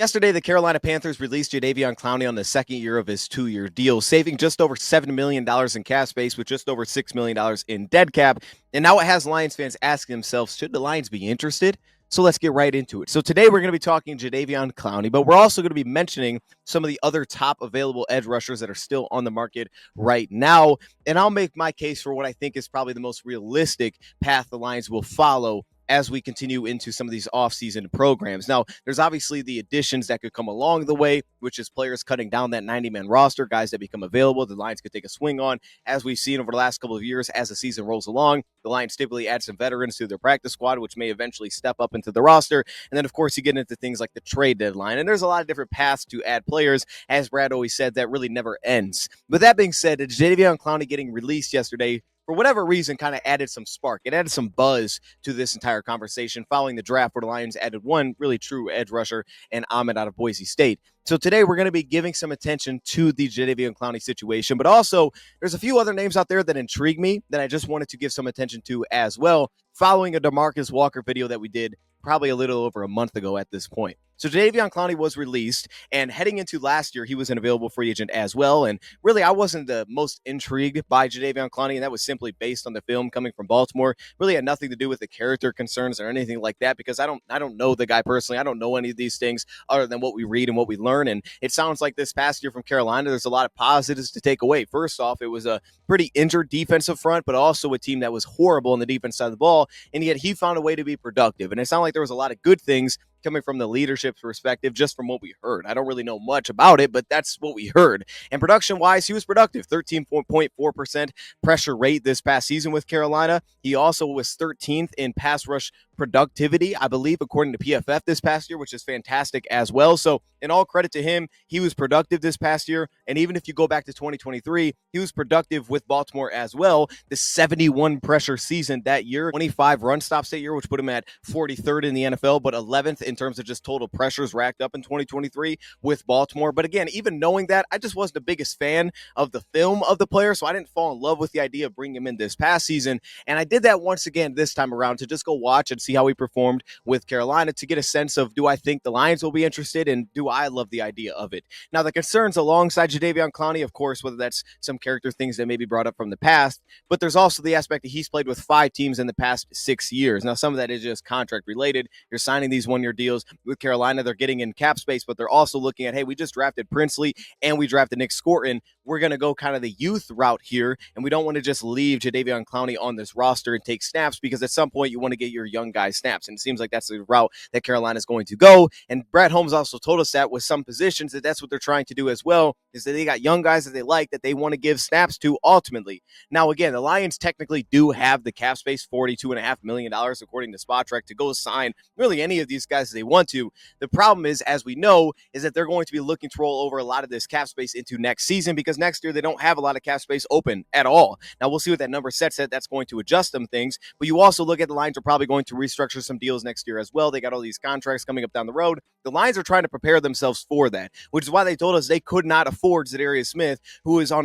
Yesterday, the Carolina Panthers released Jadeveon Clowney on the second year of his 2-year deal, saving just over $7 million in cap space with just over $6 million in dead cap. And now it has Lions fans asking themselves, should the Lions be interested? So let's get right into it. So today we're going to be talking Jadeveon Clowney, but we're also going to be mentioning some of the other top available edge rushers that are still on the market right now. And I'll make my case for what I think is probably the most realistic path the Lions will follow as we continue into some of these offseason programs. Now, there's obviously the additions that could come along the way, which is players cutting down that 90-man roster, guys that become available, the Lions could take a swing on, as we've seen over the last couple of years as the season rolls along. The Lions typically add some veterans to their practice squad, which may eventually step up into the roster. And then, of course, you get into things like the trade deadline. And there's a lot of different paths to add players. As Brad always said, that really never ends. With that being said, Jadeveon Clowney getting released yesterday, for whatever reason, kind of added some spark. It added some buzz to this entire conversation following the draft where the Lions added one really true edge rusher and Ahmed out of Boise State. So today we're going to be giving some attention to the Jadeveon Clowney situation, but also there's a few other names out there that intrigue me that I just wanted to give some attention to as well, following a Demarcus Walker video that we did probably a little over a month ago at this point. So Jadeveon Clowney was released, and heading into last year, he was an available free agent as well. And really, I wasn't the most intrigued by Jadeveon Clowney, and that was simply based on the film coming from Baltimore. Really had nothing to do with the character concerns or anything like that, because I don't know the guy personally. I don't know any of these things other than what we read and what we learn. And it sounds like this past year from Carolina, there's a lot of positives to take away. First off, it was a pretty injured defensive front, but also a team that was horrible on the defense side of the ball, and yet he found a way to be productive. And it sounded like there was a lot of good things coming from the leadership perspective, just from what we heard. I don't really know much about it, but that's what we heard. And production-wise, he was productive, 13.4% pressure rate this past season with Carolina. He also was 13th in pass rush productivity, I believe, according to PFF this past year, which is fantastic as well. So in all credit to him, he was productive this past year. And even if you go back to 2023, he was productive with Baltimore as well. The 71 pressure season that year, 25 run stops that year, which put him at 43rd in the NFL, but 11th in terms of just total pressures racked up in 2023 with Baltimore. But again, even knowing that, I just wasn't the biggest fan of the film of the player, so I didn't fall in love with the idea of bringing him in this past season. And I did that once again this time around to just go watch and see how he performed with Carolina to get a sense of, do I think the Lions will be interested, and do I love the idea of it? Now, the concerns alongside Jadeveon Clowney, of course, whether that's some character things that may be brought up from the past, but there's also the aspect that he's played with 5 teams in the past 6 years. Now, some of that is just contract related. You're signing these one-year deals with Carolina. They're getting in cap space, but they're also looking at, hey, we just drafted Princely and we drafted Nick Scorton. We're going to go kind of the youth route here, and we don't want to just leave Jadeveon Clowney on this roster and take snaps, because at some point you want to get your young guys snaps, and it seems like that's the route that Carolina is going to go. And Brad Holmes also told us that with some positions that that's what they're trying to do as well, is that they got young guys that they like that they want to give snaps to ultimately. Now, again, the Lions technically do have the cap space, $42.5 million, according to Spotrac, to go sign really any of these guys as they want to. The problem is, as we know, is that they're going to be looking to roll over a lot of this cap space into next season, because next year they don't have a lot of cap space open at all. Now, we'll see what that number sets at. That's going to adjust some things, but you also look at the Lions are probably going to restructure some deals next year as well. They got all these contracts coming up down the road. The Lions are trying to prepare themselves for that, which is why they told us they could not afford Jadaveon Smith, who is on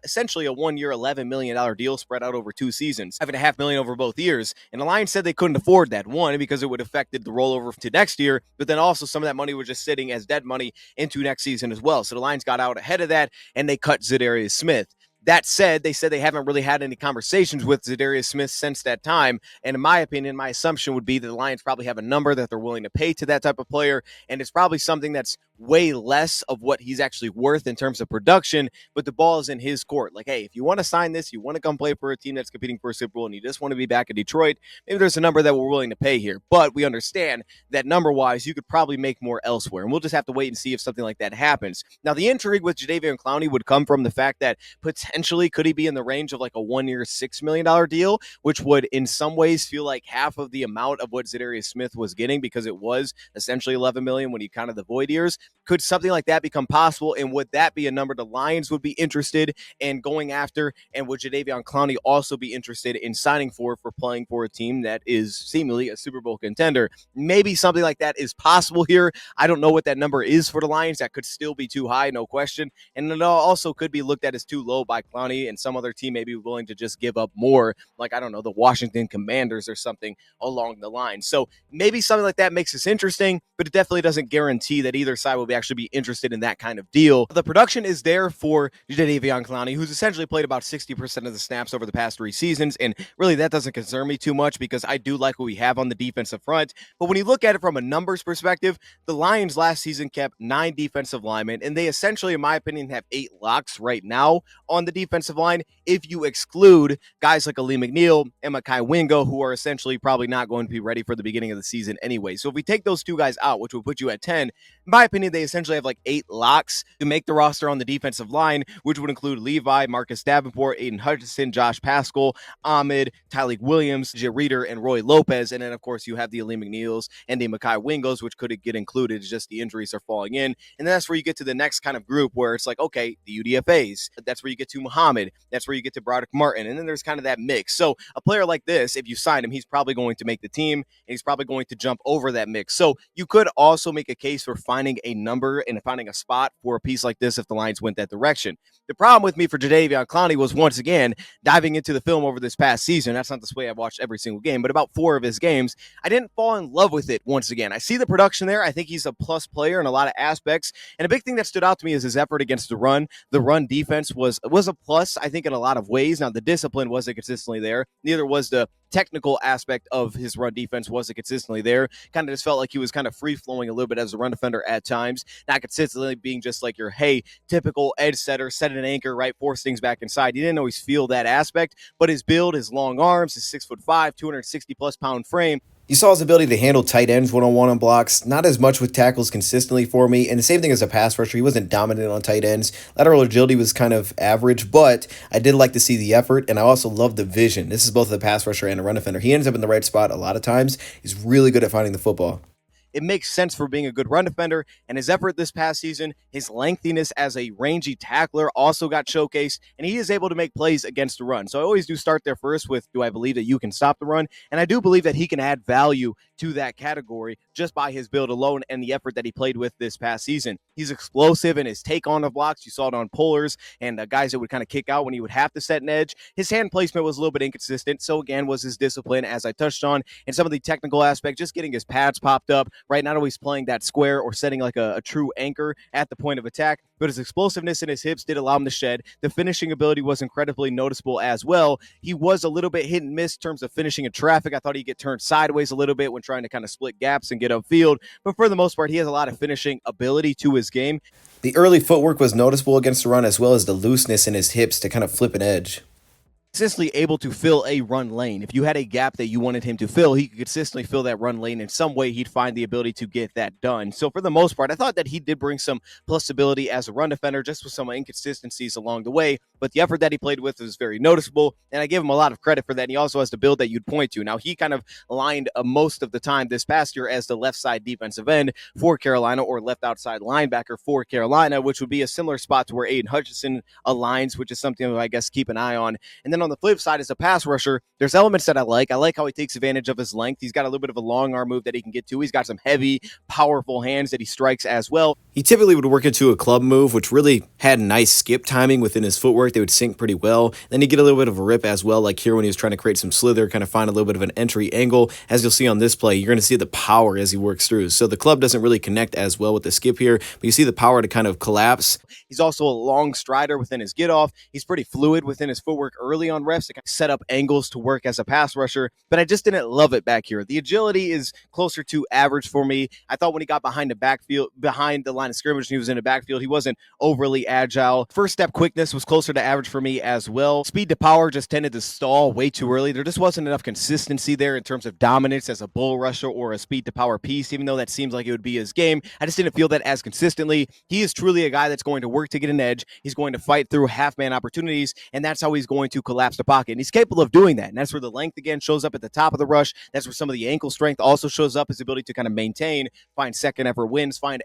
essentially a one-year, $11 million deal spread out over 2 seasons, $5.5 million over both years. And the Lions said they couldn't afford that, one, because it would have affected the rollover to next year, but then also some of that money was just sitting as dead money into next season as well. So the Lions got out ahead of that, and they cut Jadaveon Smith. That said, they said they haven't really had any conversations with Jadaveon Smith since that time. And in my opinion, my assumption would be that the Lions probably have a number that they're willing to pay to that type of player. And it's probably something that's way less of what he's actually worth in terms of production, but the ball is in his court. Like, hey, if you want to sign this, you want to come play for a team that's competing for a Super Bowl, and you just want to be back in Detroit, maybe there's a number that we're willing to pay here. But we understand that number-wise, you could probably make more elsewhere. And we'll just have to wait and see if something like that happens. Now, the intrigue with Jadeveon Clowney would come from the fact that potentially could he be in the range of like a one-year, $6 million deal, which would in some ways feel like half of the amount of what Jadaveon Smith was getting, because it was essentially $11 million when you counted the void years. Could something like that become possible? And would that be a number the Lions would be interested in going after? And would Jadeveon Clowney also be interested in signing for playing for a team that is seemingly a Super Bowl contender? Maybe something like that is possible here. I don't know what that number is for the Lions. That could still be too high, no question. And it also could be looked at as too low by Clowney and some other team may be willing to just give up more, like, I don't know, the Washington Commanders or something along the line. So maybe something like that makes this interesting, but it definitely doesn't guarantee that either side will actually be interested in that kind of deal. The production is there for Jadeveon Clowney, who's essentially played about 60% of the snaps over the past 3 seasons, and really that doesn't concern me too much because I do like what we have on the defensive front. But when you look at it from a numbers perspective, the Lions last season kept 9 defensive linemen, and they essentially, in my opinion, have 8 locks right now on the defensive line if you exclude guys like Ali McNeil and Mekhi Wingo, who are essentially probably not going to be ready for the beginning of the season anyway. So if we take those 2 guys out, which will put you at 10, in my opinion, they essentially have like 8 locks to make the roster on the defensive line, which would include Levi, Marcus Davenport, Aiden Hutchinson, Josh Paschal, Ahmed, Tyleek Williams, Jay Reeder, and Roy Lopez. And then, of course, you have the Ali McNeils and the Mekhi Wingos, which could get included. It's just the injuries are falling in. And then that's where you get to the next kind of group where it's like, okay, the UDFAs. That's where you get to Muhammad. That's where you get to Broderick Martin. And then there's kind of that mix. So a player like this, if you sign him, he's probably going to make the team, and he's probably going to jump over that mix. So you could also make a case for finding a number and finding a spot for a piece like this if the Lions went that direction. The problem with me for Jadeveon Clowney was, once again, diving into the film over this past season. That's not the way I've watched every single game, but about 4 of his games, I didn't fall in love with it once again. I see the production there. I think he's a plus player in a lot of aspects. And a big thing that stood out to me is his effort against the run. The run defense was a plus, I think, in a lot of ways. Now, the discipline wasn't consistently there. Neither was the technical aspect of his run defense wasn't consistently there. Kind of just felt like he was kind of free-flowing a little bit as a run defender at times, not consistently being just like your, hey, typical edge setter, set an anchor, right, force things back inside. You didn't always feel that aspect, but his build, his long arms, his 6'5", 260-plus pound frame, you saw his ability to handle tight ends one-on-one on blocks, not as much with tackles consistently for me, and the same thing as a pass rusher. He wasn't dominant on tight ends. Lateral agility was kind of average, but I did like to see the effort, and I also love the vision. This is both a pass rusher and a run defender. He ends up in the right spot a lot of times. He's really good at finding the football. It makes sense for being a good run defender, and his effort this past season, his lengthiness as a rangy tackler also got showcased, and he is able to make plays against the run. So I always do start there first with, do I believe that you can stop the run? And I do believe that he can add value to that category just by his build alone and the effort that he played with this past season. He's explosive in his take on the blocks. You saw it on pullers and guys that would kind of kick out when he would have to set an edge. His hand placement was a little bit inconsistent. So again, was his discipline, as I touched on, and some of the technical aspects, just getting his pads popped up, right? Not always playing that square or setting like a true anchor at the point of attack, but his explosiveness in his hips did allow him to shed. The finishing ability was incredibly noticeable as well. He was a little bit hit and miss in terms of finishing in traffic. I thought he'd get turned sideways a little bit when trying to kind of split gaps and get upfield, but for the most part, he has a lot of finishing ability to his game. The early footwork was noticeable against the run, as well as the looseness in his hips to kind of flip an edge. Consistently able to fill a run lane. If you had a gap that you wanted him to fill, he could consistently fill that run lane in some way. He'd find the ability to get that done. So for the most part, I thought that he did bring some plus ability as a run defender, just with some inconsistencies along the way. But the effort that he played with was very noticeable, and I give him a lot of credit for that. And he also has the build that you'd point to. Now, he kind of aligned most of the time this past year as the left side defensive end for Carolina, or left outside linebacker for Carolina, which would be a similar spot to where Aiden Hutchinson aligns, which is something that I guess keep an eye on. And then on the flip side, as a pass rusher, there's elements that I like. I like how he takes advantage of his length. He's got a little bit of a long arm move that he can get to. He's got some heavy, powerful hands that he strikes as well. He typically would work into a club move, which really had nice skip timing within his footwork. They would sync pretty well. Then he'd get a little bit of a rip as well, like here when he was trying to create some slither, kind of find a little bit of an entry angle. As you'll see on this play, you're going to see the power as he works through. So the club doesn't really connect as well with the skip here, but you see the power to kind of collapse. He's also a long strider within his get off. He's pretty fluid within his footwork early on reps to kind of set up angles to work as a pass rusher, but I just didn't love it back here. The agility is closer to average for me. I thought when he got behind the line of scrimmage and he was in the backfield, he wasn't overly agile. First step quickness was closer to average for me as well. Speed to power just tended to stall way too early. There just wasn't enough consistency there in terms of dominance as a bull rusher or a speed to power piece, even though that seems like it would be his game. I just didn't feel that as consistently. He is truly a guy that's going to work to get an edge. He's going to fight through half-man opportunities, and that's how he's going to collapse the pocket. And he's capable of doing that, and that's where the length again shows up at the top of the rush. That's where some of the ankle strength also shows up, his ability to kind of maintain, find second effort wins, find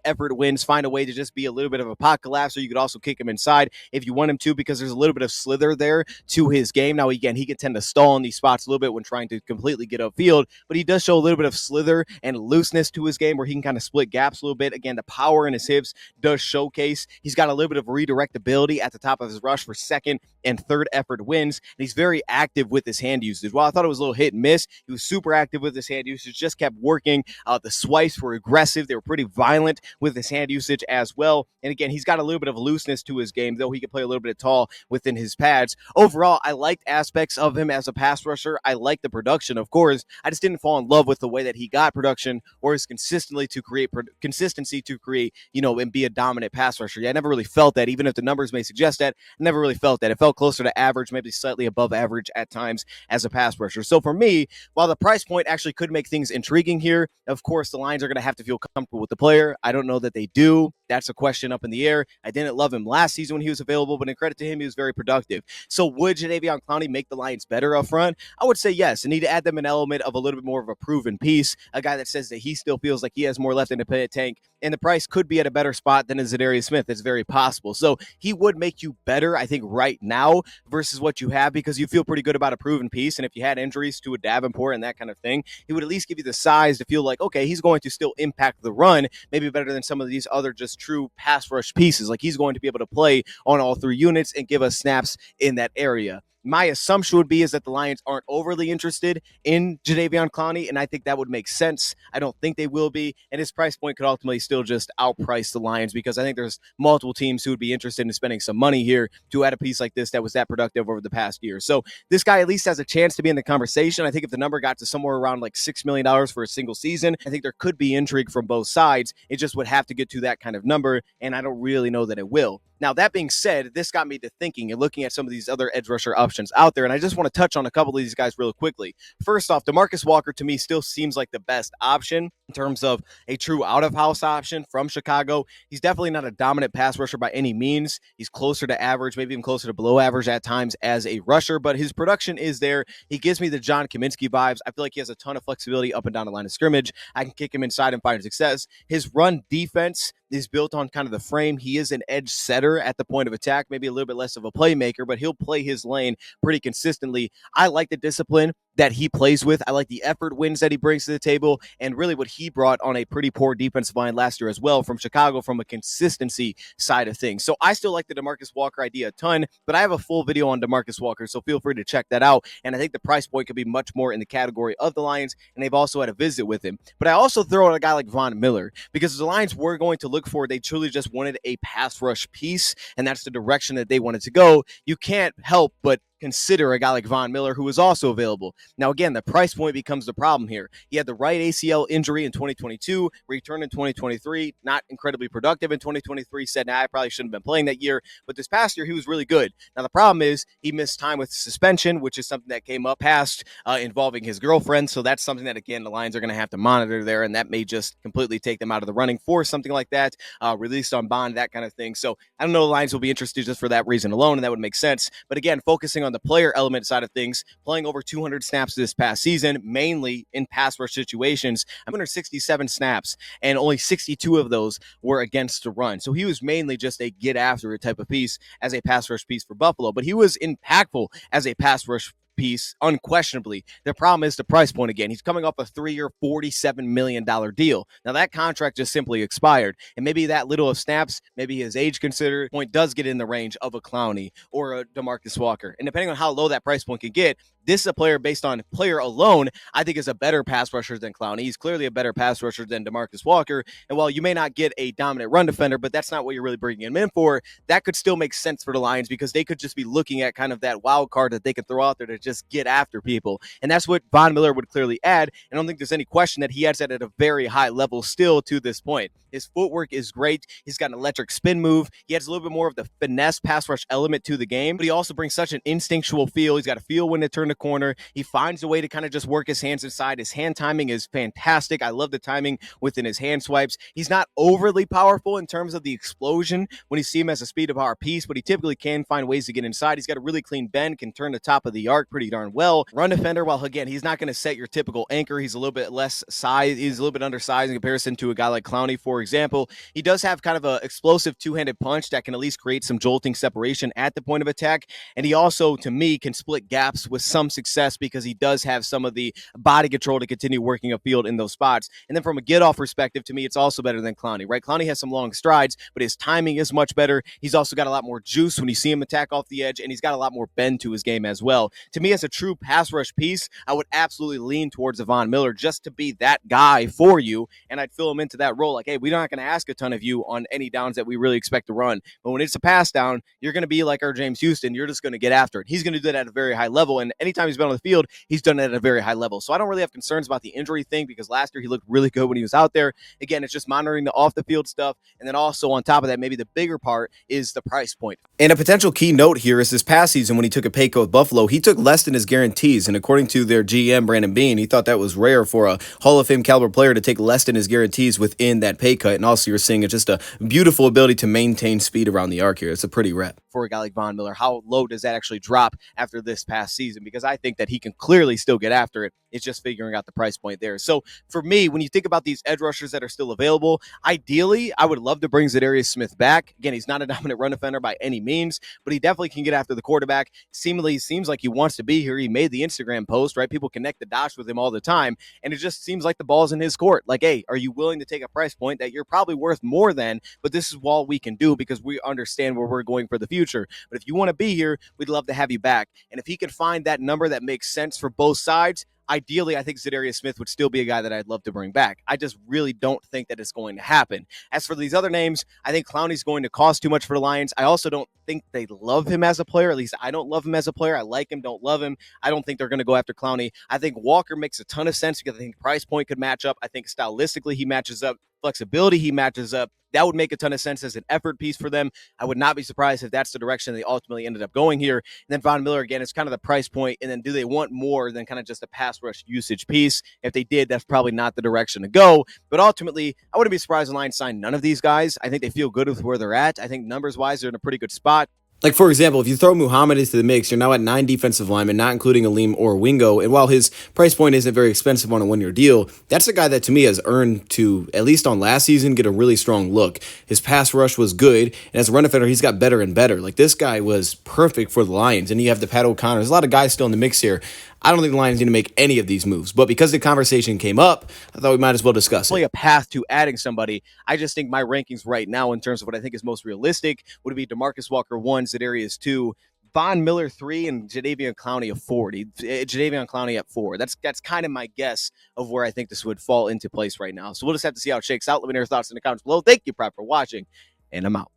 find a way to just be a little bit of a pocket collapse, or you could also kick him inside if you want him to, because there's a little bit of slither there to his game. Now, again, he can tend to stall in these spots a little bit when trying to completely get upfield, but he does show a little bit of slither and looseness to his game where he can kind of split gaps a little bit. Again, the power in his hips does showcase. He's got a little bit of redirectability at the top of his rush for second and third effort wins, and he's very active with his hand usage. While I thought it was a little hit and miss, he was super active with his hand usage, just kept working. The swipes were aggressive. They were pretty violent with his hand usage as well. And again, he's got a little bit of looseness to his game, though he can play a little bit of tall within his pads. Overall, I liked aspects of him as a pass rusher. I like the production, of course. I just didn't fall in love with the way that he got production or his consistency to create, and be a dominant pass rusher. Yeah, I never really felt that, even if the numbers may suggest that. I never really felt that. It felt closer to average, maybe slightly above average at times as a pass rusher. So for me, while the price point actually could make things intriguing here, of course, the Lions are going to have to feel comfortable with the player. I don't know that they do. That's a question up in the air. I didn't love him last season when he was available, but in credit to him, he was very productive. So would Jadeveon Clowney make the Lions better up front? I would say yes. I need to add them an element of a little bit more of a proven piece, a guy that says that he still feels like he has more left in the tank, and the price could be at a better spot than a Za'Darius Smith. It's very possible. So he would make you better, I think, right now versus what you have, because you feel pretty good about a proven piece. And if you had injuries to a Davenport and that kind of thing, he would at least give you the size to feel like, okay, he's going to still impact the run, maybe better than some of these other just true pass rush pieces. Like, he's going to be able to play on all three units and give us snaps in that area. My assumption would be is that the Lions aren't overly interested in Jadeveon Clowney, and I think that would make sense. I don't think they will be, and his price point could ultimately still just outprice the Lions, because I think there's multiple teams who would be interested in spending some money here to add a piece like this that was that productive over the past year. So this guy at least has a chance to be in the conversation. I think if the number got to somewhere around like $6 million for a single season, I think there could be intrigue from both sides. It just would have to get to that kind of number, and I don't really know that it will. Now, that being said, this got me to thinking and looking at some of these other edge rusher options out there, and I just want to touch on a couple of these guys real quickly. First off, Demarcus Walker to me still seems like the best option in terms of a true out-of-house option from Chicago. He's definitely not a dominant pass rusher by any means. He's closer to average, maybe even closer to below average at times as a rusher, but his production is there. He gives me the John Kaminsky vibes. I feel like he has a ton of flexibility up and down the line of scrimmage. I can kick him inside and find success. His run defense is built on kind of the frame. He is an edge setter at the point of attack, maybe a little bit less of a playmaker, but he'll play his lane pretty consistently. I like the discipline that he plays with. I like the effort wins that he brings to the table, and really what he brought on a pretty poor defensive line last year as well from Chicago from a consistency side of things. So I still like the Demarcus Walker idea a ton, but I have a full video on Demarcus Walker, so feel free to check that out. And I think the price point could be much more in the category of the Lions, and they've also had a visit with him. But I also throw out a guy like Von Miller, because the Lions were going to look for, they truly just wanted a pass rush piece, and that's the direction that they wanted to go. You can't help but consider a guy like Von Miller, who is also available. Now, again, the price point becomes the problem here. He had the right ACL injury in 2022, returned in 2023, not incredibly productive in 2023, said, I probably shouldn't have been playing that year, but this past year, he was really good. Now, the problem is he missed time with suspension, which is something that came up past involving his girlfriend, so that's something that, again, the Lions are going to have to monitor there, and that may just completely take them out of the running for something like that, released on bond, that kind of thing. So I don't know, the Lions will be interested just for that reason alone, and that would make sense. But again, focusing on the player element side of things, playing over 200 snaps this past season, mainly in pass rush situations, 167 snaps, and only 62 of those were against the run. So he was mainly just a get after it type of piece as a pass rush piece for Buffalo, but he was impactful as a pass rush piece, unquestionably. The problem is the price point again. He's coming off a 3-year, $47 million deal. Now, that contract just simply expired, and maybe that little of snaps, maybe his age considered point does get in the range of a Clowney or a Demarcus Walker. And depending on how low that price point can get, this is a player based on player alone, I think is a better pass rusher than Clowney. He's clearly a better pass rusher than Demarcus Walker. And while you may not get a dominant run defender, but that's not what you're really bringing him in for, that could still make sense for the Lions, because they could just be looking at kind of that wild card that they can throw out there to just get after people. And that's what Von Miller would clearly add. And I don't think there's any question that he adds that at a very high level still to this point. His footwork is great. He's got an electric spin move. He has a little bit more of the finesse pass rush element to the game, but he also brings such an instinctual feel. He's got a feel when to turn the corner. He finds a way to kind of just work his hands inside. His hand timing is fantastic. I love the timing within his hand swipes. He's not overly powerful in terms of the explosion when you see him as a speed of power piece, but he typically can find ways to get inside. He's got a really clean bend, can turn the top of the arc pretty darn well. Run defender, while again, he's not going to set your typical anchor. He's a little bit less size. He's a little bit undersized in comparison to a guy like Clowney, for example. He does have kind of an explosive two-handed punch that can at least create some jolting separation at the point of attack. And he also, to me, can split gaps with some success because he does have some of the body control to continue working upfield in those spots. And then from a get-off perspective, to me, it's also better than Clowney, right? Clowney has some long strides, but his timing is much better. He's also got a lot more juice when you see him attack off the edge, and he's got a lot more bend to his game as well. To me, as a true pass rush piece, I would absolutely lean towards Von Miller just to be that guy for you, and I'd fill him into that role. Like, hey, we're not going to ask a ton of you on any downs that we really expect to run, but when it's a pass down, you're going to be like our James Houston. You're just going to get after it. He's going to do that at a very high level, and anytime he's been on the field, he's done it at a very high level. So I don't really have concerns about the injury thing because last year he looked really good when he was out there. Again, it's just monitoring the off-the-field stuff, and then also on top of that, maybe the bigger part is the price point. And a potential key note here is this past season when he took a pay cut with Buffalo, he took less than his guarantees. And according to their GM, Brandon Beane, he thought that was rare for a Hall of Fame caliber player to take less than his guarantees within that pay cut. And also you're seeing it's just a beautiful ability to maintain speed around the arc here. It's a pretty rep. For a guy like Von Miller, how low does that actually drop after this past season? Because I think that he can clearly still get after it. It's just figuring out the price point there. So for me, when you think about these edge rushers that are still available, ideally, I would love to bring Za'Darius Smith back. Again, he's not a dominant run defender by any means, but he definitely can get after the quarterback. Seemingly seems like he wants to be here. He made the Instagram post, right? People connect the dots with him all the time, and it just seems like the ball's in his court. Like, hey, are you willing to take a price point that you're probably worth more than, but this is all we can do because we understand where we're going for the future. But if you want to be here, we'd love to have you back. And if he can find that number that makes sense for both sides, ideally, I think Za'Darius Smith would still be a guy that I'd love to bring back. I just really don't think that it's going to happen. As for these other names, I think Clowney's going to cost too much for the Lions. I also don't think they love him as a player. At least I don't love him as a player. I like him, don't love him. I don't think they're going to go after Clowney. I think Walker makes a ton of sense because I think price point could match up. I think stylistically he matches up. Flexibility he matches up. That would make a ton of sense as an effort piece for them. I would not be surprised if that's the direction they ultimately ended up going here. And then Von Miller, again, is kind of the price point. And then do they want more than kind of just a pass rush usage piece? If they did, that's probably not the direction to go. But ultimately, I wouldn't be surprised if the Lions sign none of these guys. I think they feel good with where they're at. I think numbers-wise, they're in a pretty good spot. Like, for example, if you throw Muhammad into the mix, you're now at 9 defensive linemen, not including Aleem or Wingo. And while his price point isn't very expensive on a one-year deal, that's a guy that, to me, has earned to, at least on last season, get a really strong look. His pass rush was good, and as a run defender, he's got better and better. Like, this guy was perfect for the Lions. And you have the Pat O'Connor. There's a lot of guys still in the mix here. I don't think the Lions need to make any of these moves. But because the conversation came up, I thought we might as well discuss it. A path to adding somebody. I just think my rankings right now in terms of what I think is most realistic would be Demarcus Walker 1, Za'Darius 2, Von Miller 3, and Jadeveon Clowney at 4. Jadaveon Clowney at 4. That's kind of my guess of where I think this would fall into place right now. So we'll just have to see how it shakes out. Let me know your thoughts in the comments below. Thank you, Prep, for watching, and I'm out.